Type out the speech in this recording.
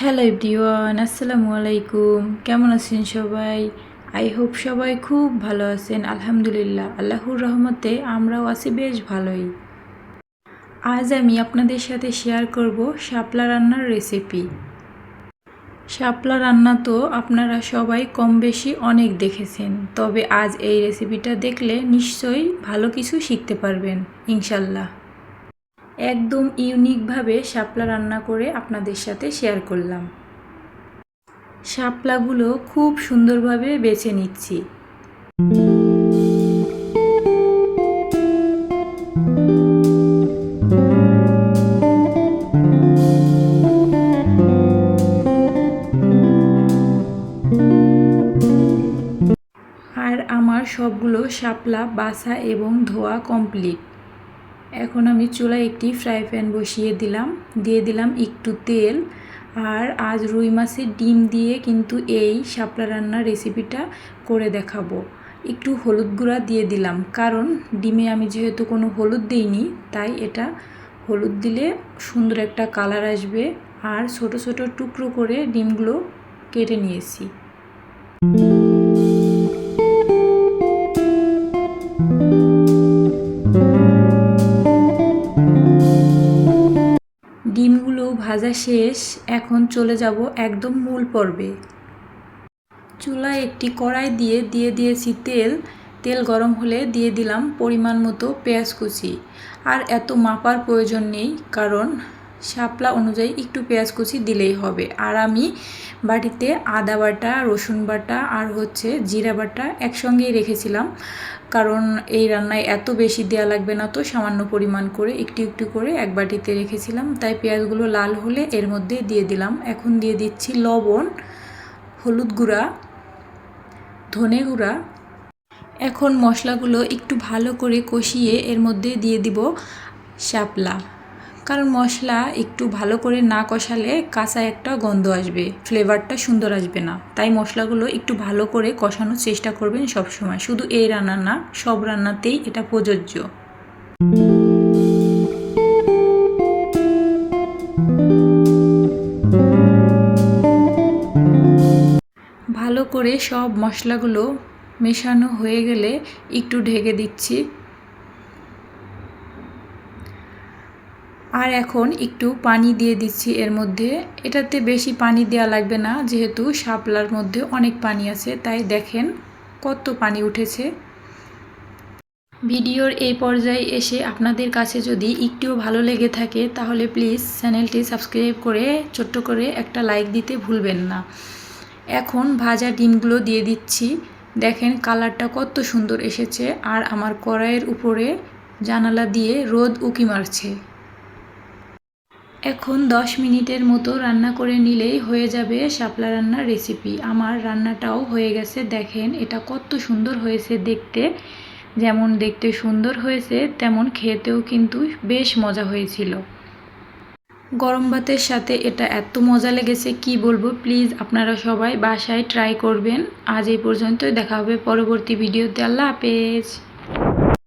Hello everyone, আসসালামু আলাইকুম। কেমন আছেন সবাই? আই হোপ সবাই খুব ভালো আছেন। আলহামদুলিল্লাহ, আল্লাহর রহমতে আমরাও আছি বেশ ভালোই। আজ আমি আপনাদের সাথে শেয়ার করব শাপলা রান্নার রেসিপি। শাপলা রান্না তো আপনারা সবাই কম বেশি অনেক দেখেছেন, তবে আজ এই রেসিপিটা দেখলে নিশ্চয়ই ভালো কিছু শিখতে পারবেন ইনশাল্লাহ। একদম ইউনিকভাবে শাপলা রান্না করে আপনাদের সাথে শেয়ার করলাম। শাপলাগুলো খুব সুন্দরভাবে বেছে নিচ্ছি। আর আমার সবগুলো শাপলা বাছা এবং ধোয়া কমপ্লিট। এখন আমি চুলায় একটি ফ্রাই প্যান বসিয়ে দিয়ে দিলাম একটু তেল। আর আজ রুই মাছের ডিম দিয়ে কিন্তু এই শাপলা রান্নার রেসিপিটা করে দেখাবো। একটু হলুদ গুঁড়া দিয়ে দিলাম, কারণ ডিমে আমি যেহেতু কোনো হলুদ দিইনি, তাই এটা হলুদ দিলে সুন্দর একটা কালার আসবে। আর ছোট ছোট টুকরো করে ডিমগুলো কেটে নিয়েছি। ডিমগুলো ভাজা শেষ, এখন চলে যাব একদম মূল পর্বে। চুলায় একটি কড়াই দিয়ে দিয়েছি তেল গরম হলে দিয়ে দিলাম পরিমাণ মতো পেঁয়াজ কুচি। আর এত মাপার প্রয়োজন নেই, কারণ শাপলা অনুযায়ী একটু পেঁয়াজ কুচি দিলেই হবে। আর আমি বাটিতে আদা বাটা, রসুন বাটা আর জিরা বাটা একসঙ্গেই রেখেছিলাম, কারণ এই রান্নায় এত বেশি দেওয়া লাগবে না, তো সামান্য পরিমাণ করে একটু একটু করে এক বাটিতে রেখেছিলাম। তাই পেঁয়াজগুলো লাল হলে এর মধ্যে দিয়ে দিলাম। এখন দিয়ে দিচ্ছি লবণ, হলুদ গুঁড়া, ধনে গুঁড়া। এখন মশলাগুলো একটু ভালো করে কষিয়ে এর মধ্যে দিয়ে দিব শাপলা, কারণ মশলা একটু ভালো করে না কষালে কাঁচা একটা গন্ধ আসবে, ফ্লেভারটা সুন্দর আসবে না। তাই মশলাগুলো একটু ভালো করে কষানোর চেষ্টা করবেন সব সময়। শুধু এই রান্না না, সব রান্নাতেই এটা প্রযোজ্য। ভালো করে সব মশলাগুলো মেশানো হয়ে গেলে একটু ঢেকে দিচ্ছি। আর এখন একটু পানি দিয়ে দিচ্ছি এর মধ্যে। এটাতে বেশি পানি দেওয়া লাগবে না, যেহেতু শাপলার মধ্যে অনেক পানি আছে। তাই দেখেন কত পানি উঠেছে। ভিডিওর এই পর্যায়ে এসে আপনাদের কাছে যদি একটুও ভালো লেগে থাকে, তাহলে প্লিজ চ্যানেলটি সাবস্ক্রাইব করে ছোট্ট করে একটা লাইক দিতে ভুলবেন না। এখন ভাজা ডিমগুলো দিয়ে দিচ্ছি। দেখেন কালারটা কত সুন্দর এসেছে। আর আমার কড়াইয়ের উপরে জানালা দিয়ে রোদ উঁকি মারছে। এখন 10 মিনিটের মতো রান্না করে নিলেই হয়ে যাবে শাপলা রান্নার রেসিপি। আমার রান্নাটাও হয়ে গেছে। দেখেন এটা কত সুন্দর হয়েছে দেখতে। যেমন দেখতে সুন্দর হয়েছে, তেমন খেতেও কিন্তু বেশ মজা হয়েছিল। গরম ভাতের সাথে এটা এত মজা লেগেছে কি বলবো। প্লিজ আপনারা সবাই বাসায় ট্রাই করবেন। আজ এই পর্যন্তই, দেখা হবে পরবর্তী ভিডিওতে। আল্লাহ হাফেজ।